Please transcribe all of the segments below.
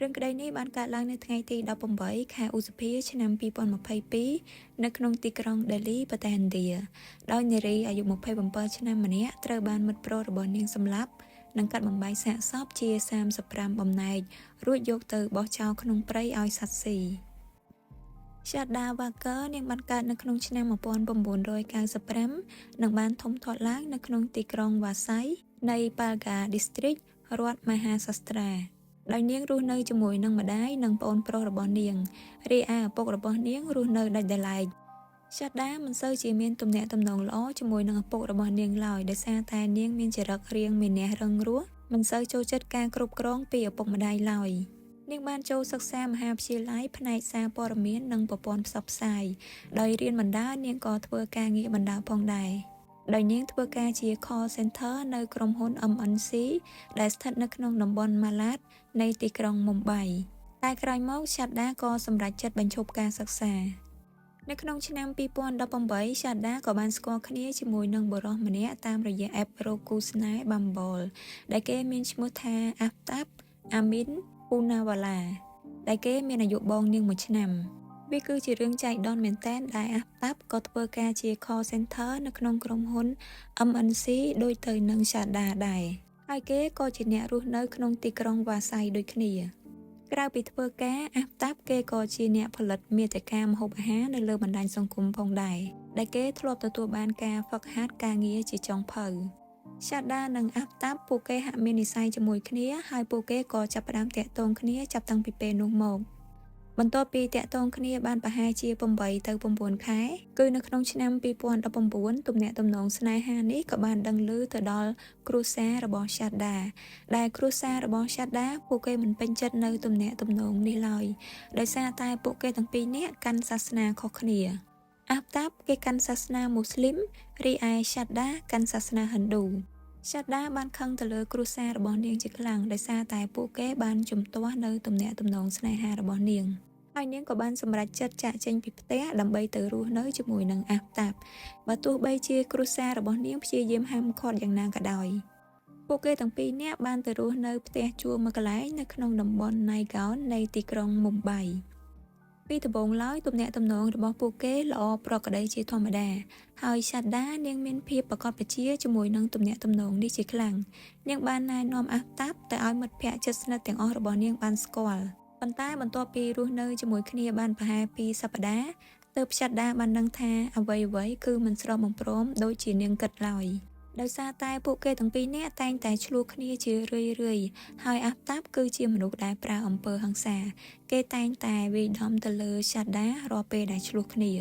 រឿងក្តីនេះបានកើតឡើងនៅថ្ងៃទី18 ខែឧសភាឆ្នាំ2022នៅក្នុងទីក្រុងដេលីប្រទេសឥណ្ឌាដោយនារីអាយុ27ឆ្នាំម្នាក់ត្រូវបានមិត្តប្រុសរបស់នាងសម្លាប់និងកាត់បំបែកសាកសពជា35បំណែករួចយកទៅបោះចោលក្នុងព្រៃឲ្យសត្វស៊ីShraddha Walker នាងបានកើតនៅក្នុងឆ្នាំ1995និងបានធំធាត់ឡើងនៅក្នុងទីក្រុង Vasai នៃ Palgha District រដ្ឋ Maharashtra ដោយនាងរស់នៅជាមួយនឹងម្ដាយនិងប្អូនប្រុសរបស់នាងរីឯឪពុករបស់នាងរស់នៅដាច់ដោយឡែកShraddhaមិនសូវជាមានទំនាក់ទំនងល្អជាមួយនឹងឪពុករបស់នាងឡើយដោយសារតែនាងមានចរិតរាងមានះរឹងរូសមិនសូវចូលចិត្តការគ្រប់គ្រងពីឪពុកម្ដាយឡើយនាងបានចូលសិក្សាមហាវិទ្យាល័យផ្នែកសារព័ត៌មាននិងប្រព័ន្ធផ្សព្វផ្សាយដោយរៀនបណ្ដានាងក៏ធ្វើការងារបណ្ដាផងដែរដោយនាងធ្វើការជា call center នៅក្រុមហ៊ុន MNC ដែលស្ថិតនៅក្នុងតំបន់ Malad នៃទីក្រុង Mumbai តែក្រោយមក Shraddha ក៏សម្រេចចិត្តបញ្ឈប់ការសិក្សានៅក្នុងឆ្នាំ2018 Shraddha ក៏បានស្គាល់គ្នាជាមួយនឹងបុរសម្នាក់តាមរយៈ app រកគូស្នេហ៍ Bumble ដែលគេមានឈ្មោះថា Aftab Amin Poonawalla ដែលគេមានអាយុបងនាង1ឆ្នាំវាគឺជារឿងចៃដន្យមែនទែនដែលAftabក៏ធ្វើការជា call center នៅក្នុងក្រុមហ៊ុន MNC ដូចទៅនឹងShraddhaដែរហើយគេក៏ជាអ្នករស់នៅក្នុងទីក្រុង Vasai ដូចគ្នាក្រៅពីធ្វើការAftabគេក៏ជាអ្នកផលិតមាតិកាម្ហូបអាហារនៅលើបណ្ដាញសង្គមផងដែរដែលគេធ្លាប់ទទួលបានការហ្វឹកហាត់ការងារជាចុងភៅShraddha និង Aftab ពួកគេហាក់មាននិស្ស័យជាមួយគ្នាហើយពួកគេក៏ចាប់ផ្ដើមតាក់ទងគ្នាចាប់តាំងពីពេលនោះមកបន្ទាប់ពីតាក់ទងគ្នាបានប្រហែលជា8ទៅ9ខែគឺនៅក្នុងឆ្នាំ2019ទំនាក់ទំនងស្នេហានេះក៏បានដឹងឮទៅដល់គ្រួសាររបស់Shraddhaដែលគ្រួសាររបស់Shraddhaពួកគេមិនពេញចិត្តនៅទំនាក់ទំនងនេះឡើយដោយសារតែពួកគេទាំងពីរនាក់កាន់សាសនាខុសគ្នាAftab គេកាន់សាសនាមូស្លីមរីឯShraddhaកាន់សាសនាហិណ្ឌូShraddha បានខឹងទៅលើគ្រួសាររបស់នាងជាខ្លាំងដោយសារតែពួកគេបានជំទាស់នៅទំនាក់ទំនងស្នេហារបស់នាងហើយនាងក៏បានសម្រេចចិត្តចាកចេញពីផ្ទះដើម្បីទៅរស់នៅជាមួយនឹងAftabបើទោះបីជាគ្រួសាររបស់នាងព្យាយាមហាមឃាត់យ៉ាងណាក៏ដោយពួកគេទាំងពីរនាក់បានទៅរស់នៅផ្ទះជួលមួយកន្លែងនៅក្នុងតំបន់ Naigaon នៃទីក្រុង Mumbaiពីដំបូងឡើយទំនាក់ទំនងរបស់ពួកគេល្អប្រក្រតីជាធម្មតាហើយShraddhaនាងមានភាពប្រកបប្រជាជាមួយនឹងទំនាក់ទំនងនេះជាខ្លាំងនាងបានណែនាំAftabទៅឲ្យមិត្តភ័ក្តិជិតស្និទ្ធទាំងអស់របស់នាងបានស្គាល់ប៉ុន្តែបន្ទាប់ពីរស់នៅជាមួយគ្នាបានប្រហែល2សប្តាហ៍ទើបShraddhaបានដឹងថាអ្វីៗគឺមិនស្របបំព្រមដូចជានាងគិតឡើយដោយសារតែពួកគេទាំងពីរនាក់តែងតែឆ្លោះគ្នាជារឿយៗហើយAftabគឺជាមនុស្សដែលប្រើអំពើហិង្សាគេតែងតែវាយដំទៅលើShraddhaរាល់ពេលដែលឆ្លោះគ្នា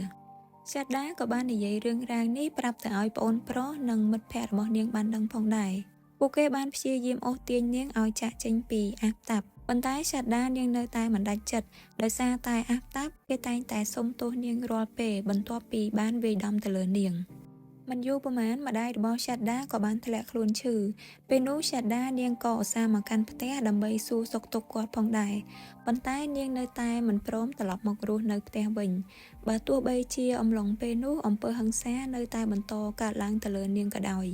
Shraddhaក៏បាននិយាយរឿងរ៉ាវនេះប្រាប់ទៅឲ្យប្អូនប្រុសនិងមិត្តភក្តិរបស់នាងបានដឹងផងដែរពួកគេបានព្យាយាមអូសទាញនាងឲ្យចាកចេញពីAftabប៉ុន្តែShraddhaនាងនៅតែមិនដាច់ចិត្តដោយសារតែAftabគេតែងតែសុំទោសនាងរាល់ពេលបន្ទាប់ពីបានវាយដំទៅលើនាងមិនយូរប៉ុន្មានម្ដាយរបស់Shraddhaក៏បានធ្លាក់ខ្លួនឈឺពេលនោះShraddhaនាងក៏ឧស្សាហ៍មកកាន់ផ្ទះដើម្បីសួរសុខទុក្ខគាត់ផងដែរប៉ុន្តែនាងនៅតែមិនព្រមត្រឡប់មករស់នៅផ្ទះវិញបើទោះបីជាអំឡុងពេលនោះអំពើហិង្សានៅតែបន្តកើតឡើងទៅលើនាងក៏ដោយ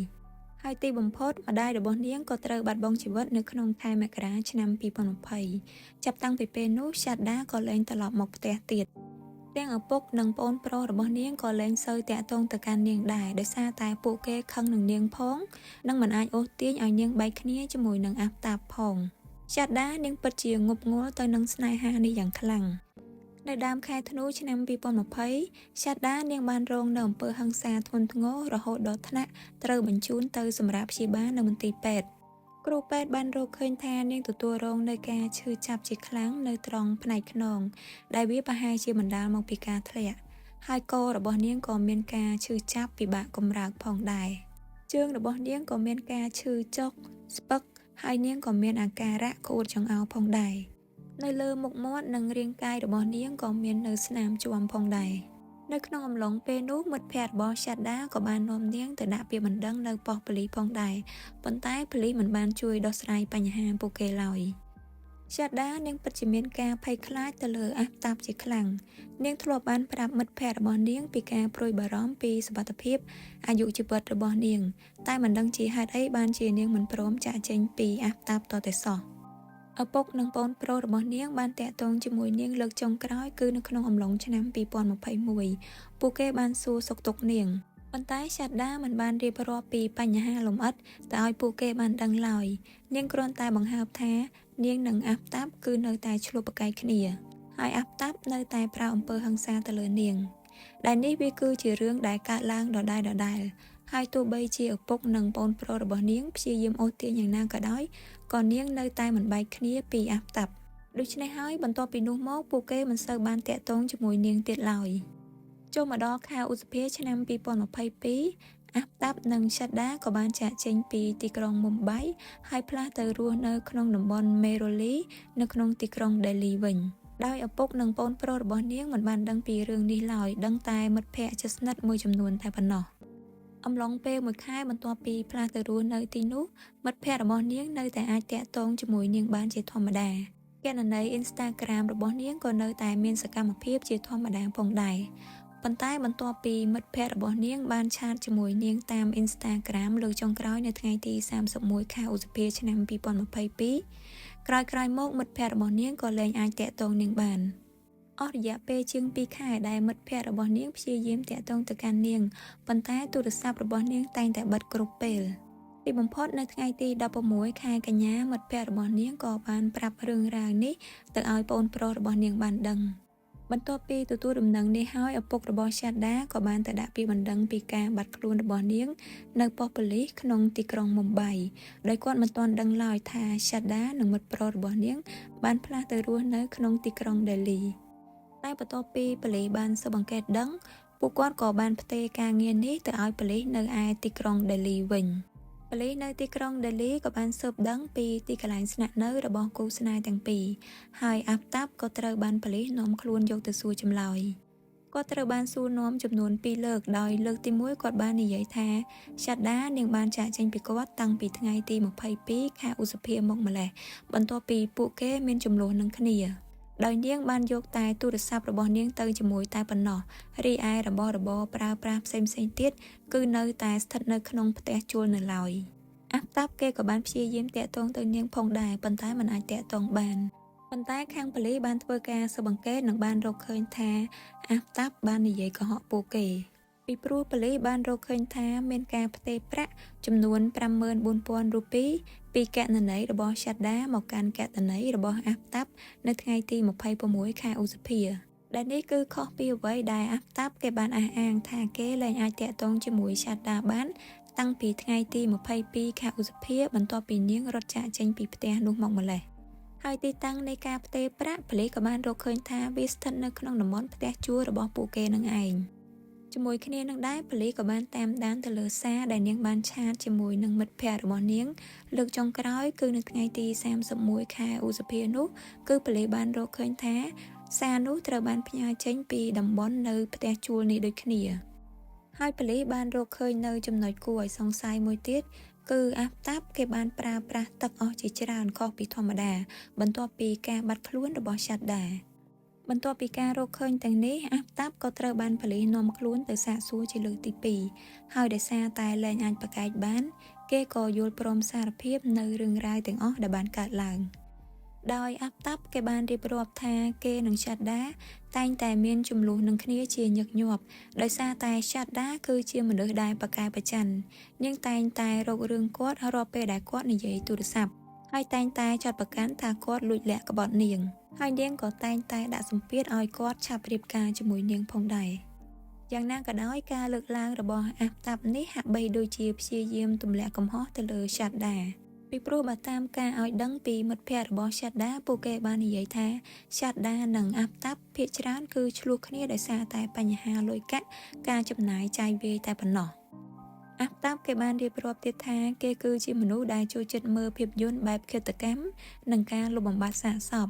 ហើយទីបំផុតម្ដាយរបស់នាងក៏ត្រូវបាត់បង់ជីវិតនៅក្នុងខែមករាឆ្នាំ2020ចាប់តាំងពីពេលនោះShraddhaក៏លែងត្រឡប់មកផ្ទះទៀតទាំងឪពុកនិងប្អូនប្រុសរបស់នាងក៏លែងសូវតាក់ទងទៅកាន់នាងដែរដោយសារតែពួកគេខឹងនឹងនាងផងនិងមិនអាចអូសទាញឲ្យនាងបែកគ្នាជាមួយនឹងAftabផងShraddhaនាងពិតជាងប់ងល់ទៅនឹងស្នេហានេះយ៉ាងខ្លាំងនៅដើមខែធ្នូឆ្នាំ2020Shraddhaនាងបានរងនៅអំពើហិង្សាធ្ងន់ធ្ងររហូតដល់ថ្នាក់ត្រូវបញ្ជូនទៅសម្រាប់ព្យាបាលនៅមន្ទីរពេទ្យគ្រូពេទ្យបានរកឃើញថានាងទទួលរងនូវការឈឺចាប់ជាខ្លាំងនៅត្រង់ផ្នែកខ្នងដែលវាប្រហែលជាបណ្ដាលមកពីការធ្លាក់ហើយករបស់នាងក៏មានការឈឺចាប់ពិបាកកម្រើកផងដែរជើងរបស់នាងក៏មានការឈឺចុកស្ពឹកហើយនាងក៏មានអាការៈក្អួតចង្អោរផងដែរនៅលើមុខមាត់និងរាងកាយរបស់នាងក៏មាននៅស្នាមជួមផងដែរនៅក្នុងអំឡុងពេលនោះមិត្តភ័ក្តិរបស់Shraddhaក៏បាននាំនាងទៅដាក់ពាក្យបណ្ដឹងនៅប៉ុស្តិ៍ប៉ូលីសផងដែរប៉ុន្តែប៉ូលីសមិនបានជួយដោះស្រាយបញ្ហាពួកគេឡើយShraddhaនាងពិតជាមានការភ័យខ្លាចទៅលើAftabជាខ្លាំងនាងធ្លាប់បានប្រាប់មិត្តភ័ក្តិរបស់នាងពីការព្រួយបារម្ភពីសុវត្ថិភាពអាយុជីវិតរបស់នាងតែមិនដឹងជាហេតុអីបានជានាងមិនព្រមចាកចេញពីAftabតតែសោះ ឪពុកនិងប្អូនប្រុសរបស់នាងបានតាក់ទងជាមួយនាងលើកចុងក្រោយគឺនៅក្នុងអំឡុងឆ្នាំ2021ពួកគេបានសួរសុខទុក្ខនាងប៉ុន្តែសាដា មិនបានរៀបរាប់ពីបញ្ហាលម្អិតដែលឲ្យពួកគេបានដឹងឡើយនាងគ្រាន់តែបង្ហើបថានាងនិងអាហ្វតាប់គឺនៅតែឆ្លោះប្រកែកគ្នាហើយអាហ្វតាប់នៅតែប្រើអំពើហិង្សាទៅលើនាងដែលនេះវាគឺជារឿងដែលកើតឡើងដដែលហើយទោះបីជាឪពុកនិងប្អូនប្រុសរបស់នាងព្យាយាមអូសទាញយ៉ាងណាក៏ដោយក៏នាងនៅតែមិនបែកគ្នាពីអាហ្វតាប់ដូច្នេះហើយបន្ទាប់ពីនោះមកពួកគេមិនសូវបានតាក់ទងជាមួយនាងទៀតឡើយចូលមកដល់ខែឧសភាឆ្នាំ2022អាហ្វតាប់និងសាដាក៏បានចាកចេញពីទីក្រុងមុំបៃហើយផ្លាស់ទៅរស់នៅក្នុងតំបន់មេរ៉ូលីនៅក្នុងទីក្រុងដេលីវិញដោយឪពុកនិងប្អូនប្រុសរបស់នាងមិនបានដឹងពីរឿងនេះឡើយដឹងតែមិត្តភ័ក្តិជិតស្និទ្ធមួយចំនួនតែប៉ុណ្ណោះអំឡុងពេលមួយខែបន្ទាប់ពីផ្លាស់ទៅរស់នៅទីនោះមិត្តភ័ក្តិរបស់នាងនៅតែអាចតាក់ទងជាមួយនាងបានជាធម្មតាគណនី Instagram របស់នាងក៏នៅតែមានសកម្មភាពជាធម្មតាផងដែរប៉ុន្តែបន្ទាប់ពីមិត្តភ័ក្តិរបស់នាងបានឆាតជាមួយនាងតាម Instagram លើកចុងក្រោយនៅថ្ងៃទី31ខែឧសភាឆ្នាំ2022ក្រោយៗមកមិត្តភ័ក្តិរបស់នាងក៏លែងអាចតាក់ទងនាងបានអស់រយៈពេលជាង2ខែដែលមិត្តភ័ក្តិរបស់នាងព្យាយាមតាក់ទងទៅកាន់នាងប៉ុន្តែទូរស័ព្ទរបស់នាងតែងតែបិទគ្រប់ពេលទីបំផុតនៅថ្ងៃទី16ខែកញ្ញាមិត្តភ័ក្តិរបស់នាងក៏បានប្រាប់រឿងរ៉ាវនេះទៅឲ្យប្អូនប្រុសរបស់នាងបានដឹងបន្ទាប់ពីទទួលដំណឹងនេះហើយឪពុករបស់សាដាក៏បានទៅដាក់ពាក្យបណ្ដឹងពីការបាត់ខ្លួនរបស់នាងនៅប៉ុស្តិ៍ប៉ូលីសក្នុងទីក្រុងមុំបៃដោយគាត់មិនទាន់ដឹងឡើយថាសាដានិងមិត្តប្រុសរបស់នាងបានផ្លាស់ទៅរស់នៅក្នុងទីក្រុងដេលីតែបន្ទាប់ពីប៉ូលីសបានស៊ើបអង្កេតដឹងពួកគាត់ក៏បានផ្ទេរការងារនេះទៅឲ្យប៉ូលីសនៅឯទីក្រុងដេលីវិញប៉ូលីសនៅទីក្រុងដេលីក៏បានស៊ើបដឹងពីទីកន្លែងស្នាក់នៅរបស់គូស្នេហ៍ទាំងពីរហើយអាហ្វតាប់ក៏ត្រូវបានប៉ូលីសនាំខ្លួនយកទៅសួរចម្លើយគាត់ត្រូវបានសួរនាំចំនួន2លើកដោយលើកទី1គាត់បាននិយាយថាសាដានាងបានចាកចេញពីគាត់តាំងពីថ្ងៃទី22ខែឧសភាមកម្លេះបន្ទាប់ពីពួកគេមានជម្លោះនឹងគ្នាដោយនាងបានយកតែទូរស័ព្ទរបស់នាងទៅជាមួយតែប៉ុណ្ណោះរីឯរបស់របរប្រើប្រាស់ផ្សេងៗទៀតគឺនៅតែស្ថិតនៅក្នុងផ្ទះជួលនៅឡើយអាហ្វតាប់គេក៏បានព្យាយាមតាក់ទងទៅនាងផងដែរប៉ុន្តែមិនអាចតាក់ទងបានប៉ុន្តែខាងប៉ូលីសបានធ្វើការស៊ើបអង្កេតនិងបានរកឃើញថាអាហ្វតាប់បាននិយាយកុហកពួកគេពីព្រោះប៉ូលីសបានរកឃើញថាមានការផ្ទេរប្រាក់ចំនួន 54,000 រូពីពីគណនីរបស់សាដាមកកាន់គណនីរបស់អាហ្វតាប់នៅថ្ងៃទី26ខែឧសភាដែលនេះគឺខុសពីអ្វីដែលអាហ្វតាប់គេបានអះអាងថាគេលែងអាចតាក់ទងជាមួយសាដាបានតាំងពីថ្ងៃទី22ខែឧសភាបន្ទាប់ពីនាងរត់ចាកចេញពីផ្ទះនោះមកម្លេះហើយទីតាំងនៃការផ្ទេរប្រាក់ប៉ូលីសក៏បានរកឃើញថាវាស្ថិតនៅក្នុងតំបន់ផ្ទះជួលរបស់ពួកគេនឹងឯងជាមួយគ្នានឹងដែរប៉ូលីសក៏បានតាមដានទៅលើសារដែលនាងបានឆាតជាមួយនឹងមិត្តភ័ក្តិរបស់នាងលើកចុងក្រោយគឺនៅថ្ងៃទី31ខែឧសភានោះគឺប៉ូលីសបានរកឃើញថាសារនោះត្រូវបានផ្ញើចេញពីតំបន់នៅផ្ទះជួលនេះដូចគ្នាហើយប៉ូលីសបានរកឃើញនៅចំណុចគួរឲ្យសង្ស័យមួយទៀតគឺអាហ្វតាប់គេបានប្រើប្រាស់ទឹកអស់ជាច្រើនខុសពីធម្មតាបន្ទាប់ពីការបាត់ខ្លួនរបស់សាដាបន្ទាប់ពីការរកឃើញទាំងនេះអាហ្វតាប់ក៏ត្រូវបានប៉ូលីសនាំខ្លួនទៅសាកសួរជាលើកទី2ហើយដោយសារតែលែងអាចប្រកែកបានគេក៏យល់ព្រមសារភាពនៅរឿងរ៉ាវទាំងអស់ដែលបានកើតឡើងដោយអាហ្វតាប់គេបានរៀបរាប់ថាគេនិងសាដាតែងតែមានជម្លោះនឹងគ្នាជាញឹកញាប់ដោយសារតែសាដាគឺជាមនុស្សដែលប្រកែកប្រច័ណ្ឌនាងតែងតែរករឿងគាត់រាល់ពេលដែលគាត់និយាយទូរស័ព្ទហើយតែងតែចាត់ប្រកាន់ថាគាត់លួចលាក់ក្បត់នាងហើយនាងក៏តែងតែដាក់សម្ពាធឲ្យគាត់ឆាប់រៀបការជាមួយនាងផងដែរយ៉ាងណាក៏ដោយការលើកឡើងរបស់អាហ្វតាប់នេះហាក់បីដូចជាព្យាយាមទម្លាក់កំហុសទៅលើសាដាពីព្រោះបើតាមការឲ្យដឹងពីមិត្តភ័ក្តិរបស់សាដាពួកគេបាននិយាយថាសាដានិងអាហ្វតាប់ភាគច្រើនគឺឆ្លោះគ្នាដោយសារតែបញ្ហាលុយកាក់ការចំណាយចាយវាយតែប៉ុណ្ណោះអាហ្វតាប់គេបានរៀបរាប់ទៀតថាគេគឺជាមនុស្សដែលចូលចិត្តមើលភាពយន្តបែបឃាតកម្មនិងការលុបបំបាត់សាកសព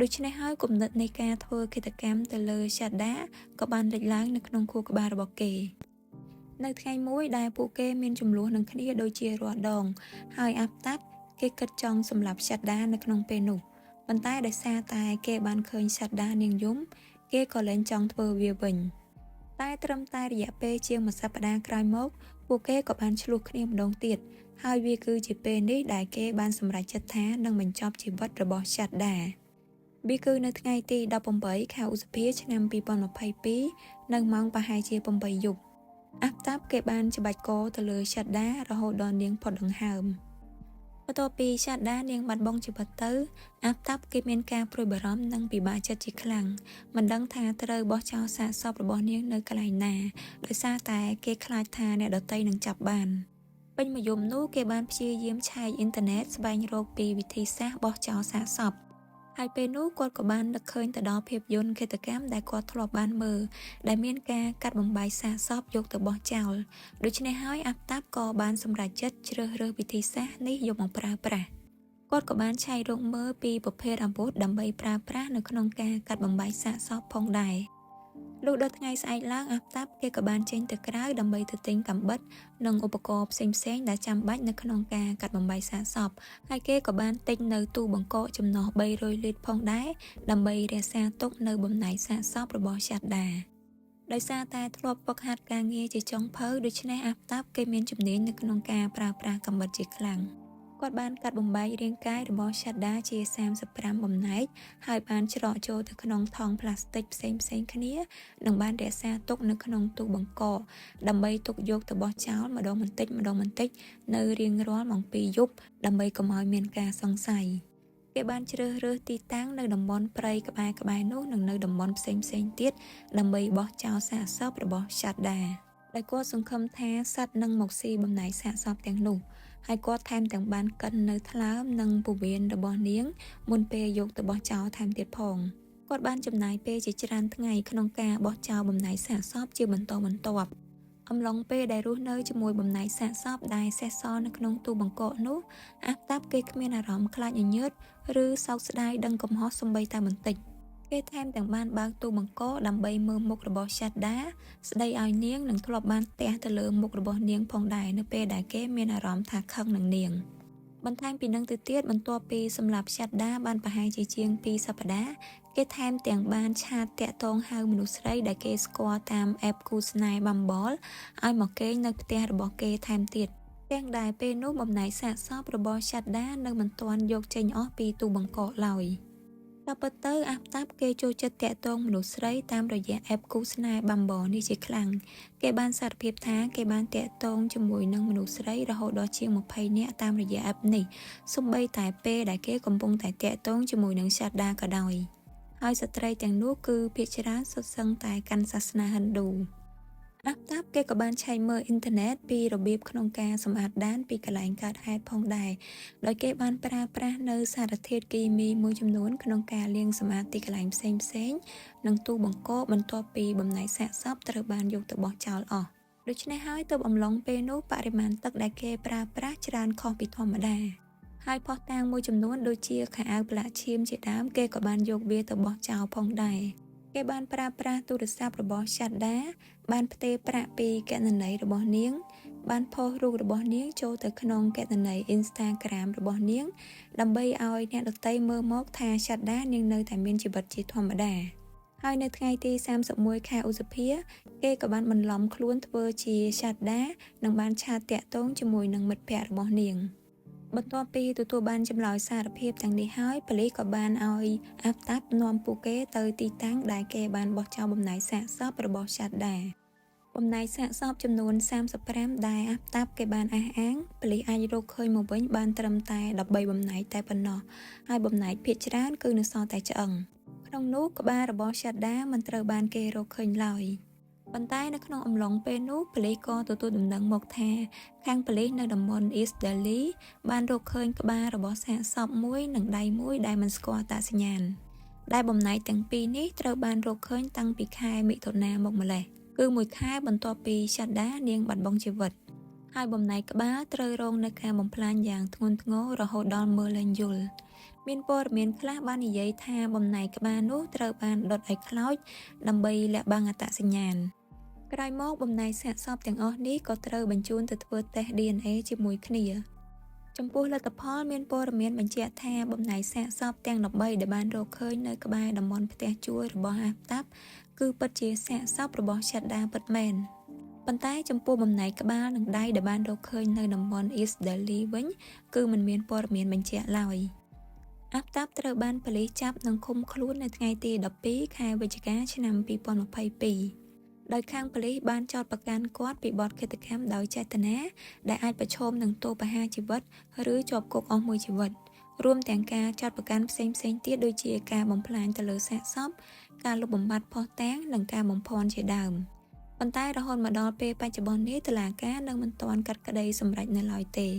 ដូច្នេះហើយគំនិតនៃការធ្វើឃាតកម្មទៅលើសាដាក៏បានលេចឡើងនៅក្នុងខួរក្បាលរបស់គេនៅថ្ងៃមួយដែលពួកគេមានជម្លោះនឹងគ្នាដូចជារាល់ដងហើយអាហ្វតាប់គេគិតចង់សម្លាប់សាដានៅក្នុងពេលនោះប៉ុន្តែដោយសារតែគេបានឃើញសាដានាងយំគេក៏លែងចង់ធ្វើវាវិញតែត្រឹមតែរយៈពេលជាងមួយសប្តាហ៍ក្រោយមក ពួកគេក៏បានឆ្លោះគ្នាម្ដងទៀតហើយវាគឺជាពេលនេះដែលគេបានសម្រេចចិត្តថានឹងបញ្ចប់ជីវិតរបស់ Shada វាគឺនៅថ្ងៃទី18 ខែឧសភាឆ្នាំ2022នៅម៉ោងប្រហែលជា8យប់អាហ្វតាប់គេបានច្បាច់កទៅលើ Shada រហូតដល់នាងផុតដង្ហើមបន្ទាប់ពី Shada នាងបាត់បង់ជីវិតទៅអាហ្វតាប់គេមានការព្រួយបារម្ភនិងពិបាកចិត្តជាខ្លាំងមិនដឹងថាត្រូវបោះចោលសាកសពរបស់នាងនៅកន្លែងណាដោយសារតែគេខ្លាចថាអ្នកដទៃនឹងចាប់បានពេញមួយយប់នោះគេបានព្យាយាមឆែកអ៊ីនធឺណិតស្វែងរកពីវិធីសាស្ត្របោះចោលសាកសពហើយពេលនោះគាត់ក៏បាននឹកឃើញទៅដល់ភាពយន្តឃាតកម្មដែលគាត់ធ្លាប់បានមើលដែលមានការកាត់បំបែកសាកសពយកទៅបោះចោលដូច្នេះហើយអាហ្វតាប់ក៏បានសម្រេចចិត្តជ្រើសរើសវិធីសាស្ត្រនេះយកមកប្រើប្រាស់គាត់ក៏បានឆែករកមើលពីប្រភេទអាវុធដើម្បីប្រើប្រាស់នៅក្នុងការកាត់បំបែកសាកសពផងដែរលុះដល់ថ្ងៃស្អែកឡើងអាហ្វតាប់គេក៏បានចេញទៅក្រៅដើម្បីទៅទិញកាំបិតនិងឧបករណ៍ផ្សេងៗដែលចាំបាច់នៅក្នុងការកាត់បំបែកសាកសពហើយគេក៏បានទិញនៅទូបង្កកចំណុះ300លីត្រផងដែរដើម្បីរក្សាទុកនៅបំណែកសាកសពរបស់ Shada ដោយសារតែធ្លាប់ហ្វឹកហាត់ការងារជាចុងភៅដូច្នេះអាហ្វតាប់គេមានជំនាញនៅក្នុងការប្រើប្រាស់កាំបិតជាខ្លាំងគាត់បានកាត់បំបែករាងកាយរបស់ Shada ជា35បំណែកហើយបានច្រកចូលទៅក្នុងថង់ផ្លាស្ទិកផ្សេងៗគ្នានិងបានរក្សាទុកនៅក្នុងទូបង្កកដើម្បីទុកយកទៅបោះចោលម្ដងបន្តិចនៅរៀងរាល់ម៉ោង2យប់ដើម្បីកុំឲ្យមានការសង្ស័យគេបានជ្រើសរើសទីតាំងនៅតំបន់ព្រៃក្បែរនោះនិងនៅតំបន់ផ្សេងទៀតដើម្បីបោះចោលសាកសពរបស់ Shada ដែលគាត់សង្ឃឹមថាសត្វនឹងមកស៊ីបំណែកសាកសពទាំងនោះហើយគាត់ថែមទាំងបានកិននៅថ្លើមនិងពោះវៀនរបស់នាងមុនពេលយកទៅបោះចោលថែមទៀតផងគាត់បានចំណាយពេលជាច្រើនថ្ងៃក្នុងការបោះចោលបំណែកសាកសពជាបន្តបន្ទាប់អំឡុងពេលដែលរស់នៅជាមួយបំណែកសាកសពដែលសេសសល់នៅក្នុងទូបង្កកនោះអាហ្វតាប់គេគ្មានអារម្មណ៍ខ្លាចញញើតឬសោកស្ដាយដឹងកំហុសសូម្បីតែបន្តិចគេថែមទាំងបានបើកទូបង្កកដើម្បីមើលមុខរបស់ Shada ស្ដីឲ្យនាងនិងធ្លាប់បានទះទៅលើមុខរបស់នាងផងដែរនៅពេលដែលគេមានអារម្មណ៍ថាខឹងនឹងនាងបន្ថែមពីនឹងទៅទៀតបន្ទាប់ពីសម្លាប់ Shada បានប្រហែលជាជាង2សប្តាហ៍គេថែមទាំងបានឆាតតាក់ទងហៅមនុស្សស្រីដែលគេស្គាល់តាម app គូស្នេហ៍ Bumble ឲ្យមកគេងនៅផ្ទះរបស់គេថែមទៀតទាំងដែលពេលនោះបំណែកសាកសពរបស់ Shada នៅមិនទាន់យកចេញអស់ពីទូបង្កកឡើយតែពិតទៅអាហ្វតាប់គេចូលចិត្តតាក់ទងមនុស្សស្រីតាមរយៈ app គូស្នេហ៍ Bumble នេះជាខ្លាំងគេបានសារភាពថាគេបានតាក់ទងជាមួយនឹងមនុស្សស្រីរហូតដល់ជាង20នាក់តាមរយៈ app នេះសូម្បីតែពេលដែលគេកំពុងតែតាក់ទងជាមួយនឹង Shada ក៏ដោយហើយស្ត្រីទាំងនោះគឺភាគច្រើនសុទ្ធសឹងតែកាន់សាសនាហិណ្ឌូអាហ្វតាប់គេក៏បានឆែកមើលអ៊ីនធឺណិតពីរបៀបក្នុងការសម្អាតដានពីកន្លែងកើតហេតុផងដែរដោយគេបានប្រើប្រាស់នៅសារធាតុគីមីមួយចំនួនក្នុងការលាងសម្អាតទីកន្លែងផ្សេងនិងទូបង្កកបន្ទាប់ពីបំណែកសាកសពត្រូវបានយកទៅបោះចោលអស់ដូច្នេះហើយទើបអំឡុងពេលនោះបរិមាណទឹកដែលគេប្រើប្រាស់ច្រើនខុសពីធម្មតាហើយភស្តុតាងមួយចំនួនដូចជាខោអាវប្រឡាក់ឈាមជាដើមគេក៏បានយកវាទៅបោះចោលផងដែរគេបានប្រើប្រាស់ទូរស័ព្ទរបស់ Shada បានផ្ទេរប្រាក់ពីគណនីរបស់នាងបានផុសរូបរបស់នាងចូលទៅក្នុងគណនី Instagram របស់នាងដើម្បីឲ្យអ្នកដទៃមើលមកថា Shada នាងនៅតែមានជីវិតជាធម្មតាហើយនៅថ្ងៃទី31 ខែឧសភាគេក៏បានបន្លំខ្លួនធ្វើជា Shada និងបានឆាតតាក់ទងជាមួយនឹងមិត្តភ័ក្តិរបស់នាងបន្ទាប់ពីទទួលបានចម្លើយសារភាពទាំងនេះហើយប៉ូលីសក៏បានឲ្យអាហ្វតាប់នាំពួកគេទៅទីតាំងដែលគេបានបោះចោលបំណែកសាកសពរបស់ Shada បំណែកសាកសពចំនួន35ដែលអាហ្វតាប់គេបានអះអាងប៉ូលីសអាចរកឃើញមកវិញបានត្រឹមតែ13បំណែកតែប៉ុណ្ណោះហើយបំណែកភាគច្រើនគឺនៅសល់តែឆ្អឹងក្នុងនោះក្បាលរបស់ Shada មិនត្រូវបានគេរកឃើញឡើយប៉ុន្តែនៅក្នុងអំឡុងពេលនោះប៉ូលីសក៏ទទួលដំណឹងមកថាខាងប៉ូលីសនៅតំបន់ East Delhi បានរកឃើញក្បាលរបស់សាកសពមួយនិងដៃមួយដែលមិនស្គាល់អត្តសញ្ញាណដែលបំណែកទាំងពីរនេះត្រូវបានរកឃើញតាំងពីខែមិថុនាមកម្លេះគឺមួយខែបន្ទាប់ពី Shada នាងបាត់បង់ជីវិតហើយបំណែកក្បាលត្រូវរងនៅការបំផ្លាញយ៉ាងធ្ងន់ធ្ងររហូតដល់មើលលែងយល់មានព័ត៌មានខ្លះបាននិយាយថាបំណែកក្បាលនោះត្រូវបានដុតឲ្យខ្លោចដើម្បីលាក់បាំងអត្តសញ្ញាណក្រោយមកបំណែកសាកសពទាំងអស់នេះក៏ត្រូវបញ្ជូនទៅធ្វើតេស្ត DNA ជាមួយគ្នាចំពោះលទ្ធផលមានព័ត៌មានបញ្ជាក់ថាបំណែកសាកសពទាំង13ដែលបានរកឃើញនៅក្បែរតំបន់ផ្ទះជួលរបស់អាហ្វតាប់គឺពិតជាសាកសពរបស់ Shada ពិតមែន ប៉ុន្តែចំពោះបំណែកក្បាលនិងដៃដែលបានរកឃើញនៅតំបន់ East Delhi វិញគឺមិនមានព័ត៌មានបញ្ជាក់ឡើយអាហ្វតាបត្រូវបានប៉ូលីសចាប់និងឃុំខ្លួននៅថ្ងៃទី12 ខែវិច្ឆិកាឆ្នាំ2022ដោយខាងប៉ូលីសបានចោទប្រកាន់គាត់ពីបទឃាតកម្មដោយចេតនាដែលអាចប្រឈមនឹងទោសប្រហារជីវិតឬជាប់គុកអស់មួយជីវិតរួមទាំងការចោទប្រកាន់ផ្សេងៗទៀតដូចជាការបំផ្លាញទៅលើសាកសពការលុបបំបាត់ភស្តុតាងនិងការបំភាន់ជាដើមប៉ុន្តែរហូតមកដល់ពេលបច្ចុប្បន្ននេះតុលាការនៅមិនទាន់កាត់ក្តីសម្រេចនៅឡើយទេ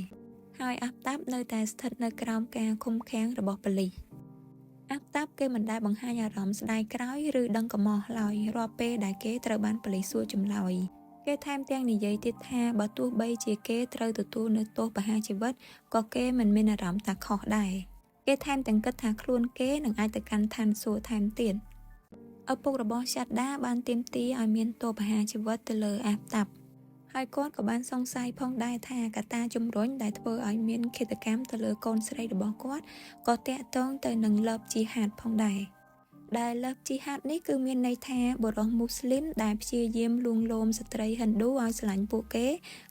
ហើយអាហ្វតាបនៅតែស្ថិតនៅក្រោមការឃុំឃាំងរបស់ប៉ូលីសអាហ្វតាបគេមិនដែលបង្ហាញអារម្មណ៍ស្ដាយក្រោយឬដឹងកំហុសឡើយរាល់ពេលដែលគេត្រូវបានប៉ូលីសសួរចម្លើយគេថែមទាំងនិយាយទៀតថាបើទោះបីជាគេត្រូវទទួលនៅទោសប្រហារជីវិតក៏គេមិនមានអារម្មណ៍ថាខុសដែរគេថែមទាំងគិតថាខ្លួនគេនឹងអាចទៅកាន់ឋានសួគ៌ថែមទៀតឪពុករបស់សាត់ដាបានទាមទារឲ្យមានទោសប្រហារជីវិតទៅលើអាហ្វតាបហើយគាត់ក៏បានសង្ស័យផងដែរថាកត្តាជំរុញដែលធ្វើឲ្យមានឃាតកម្មទៅលើកូនស្រីរបស់គាត់ក៏តាក់ទងទៅនឹងលបជីហាតផងដែរដែលលបជីហាតនេះគឺមានន័យថាបុរសមូស្លីមដែលព្យាយាមលួងលោមស្ត្រីហិណ្ឌូឲ្យស្រឡាញ់ពួកគេ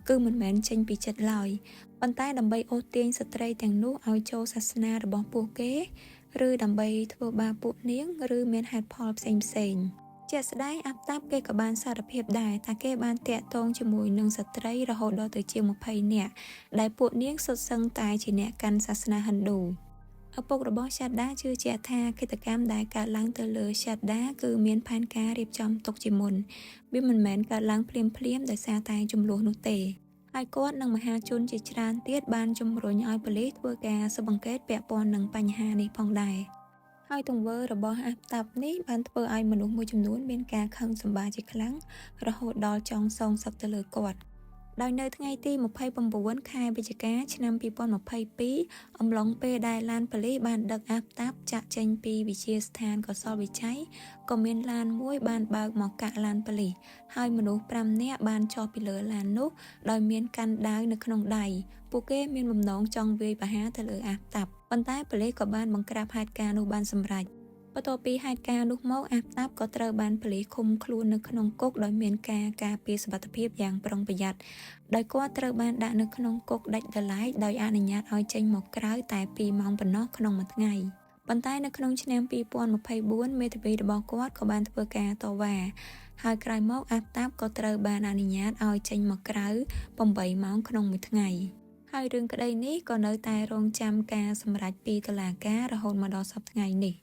គឺមិនមែនចេញពីចិត្តឡើយប៉ុន្តែដើម្បីអូសទាញស្ត្រីទាំងនោះឲ្យចូលសាសនារបស់ពួកគេឬដើម្បីធ្វើបាបពួកនាងឬមានហេតុផលផ្សេងៗជាក់ស្ដែងអាហ្វតាបគេក៏បានសារភាពដែរថាគេបានតាក់ទងជាមួយនឹងស្ត្រីរហូតដល់ទៅជាង20នាក់ដែលពួកនាងសុទ្ធសឹងតែជាអ្នកកាន់សាសនាហិណ្ឌូឪពុករបស់សាដាជឿជាក់ថាឃាតកម្មដែលកើតឡើងទៅលើសាដាគឺមានផែនការរៀបចំទុកជាមុនវាមិនមែនកើតឡើងភ្លាមៗដោយសារតែចំនួននោះទេហើយគាត់និងមហាជនជាច្រើនទៀតបានជំរុញឲ្យប៉ូលីសធ្វើការស៊ើបអង្កេតពាក់ព័ន្ធនឹងបញ្ហានេះផងដែរហើយទង្វើរបស់អាហ្វតាបនេះបានធ្វើឲ្យមនុស្សមួយចំនួនមានការខឹងសម្បារជាខ្លាំងរហូតដល់ចង់សងសឹកទៅលើគាត់ដោយនៅថ្ងៃទី29 ខែវិច្ឆិកាឆ្នាំ2022អំឡុងពេលដែលឡានប៉ូលីសបានដឹកអាហ្វតាបចាក់ចេញពីវិទ្យាស្ថានកុសលវិច័យក៏មានឡានមួយបានបើកមកកាក់ឡានប៉ូលីសហើយមនុស្ស5នាក់បានចុះពីលើឡាននោះដោយមានកាន់ដាវនៅក្នុងដៃពួកគេមានបំណងចង់វាយប្រហារទៅលើអាហ្វតាបប៉ុន្តែប៉ូលីសក៏បានបង្ក្រាបហេតុការណ៍នោះបានសម្រេចបន្ទាប់ពីហេតុការណ៍នោះមកអាហ្វតាបក៏ត្រូវបានប៉ូលីសឃុំខ្លួននៅក្នុងគុកដោយមានការការពារសុវត្ថិភាពយ៉ាងប្រុងប្រយ័ត្នដោយគាត់ត្រូវបានដាក់នៅក្នុងគុកដាច់ដោយឡែកដោយអនុញ្ញាតឲ្យចេញមកក្រៅតែ2ម៉ោងប៉ុណ្ណោះក្នុងមួយថ្ងៃប៉ុន្តែនៅក្នុងឆ្នាំ2024មេធាវីរបស់គាត់ក៏បានធ្វើការតវ៉ាហើយក្រោយមកអាហ្វតាបក៏ត្រូវបានអនុញ្ញាតឲ្យចេញមកក្រៅ8ម៉ោងក្នុងមួយថ្ងៃហើយរឿងក្តីនេះក៏នៅតែរងចាំការសម្រេចពីតុលាការរហូតមកដល់សព្វថ្ងៃនេះ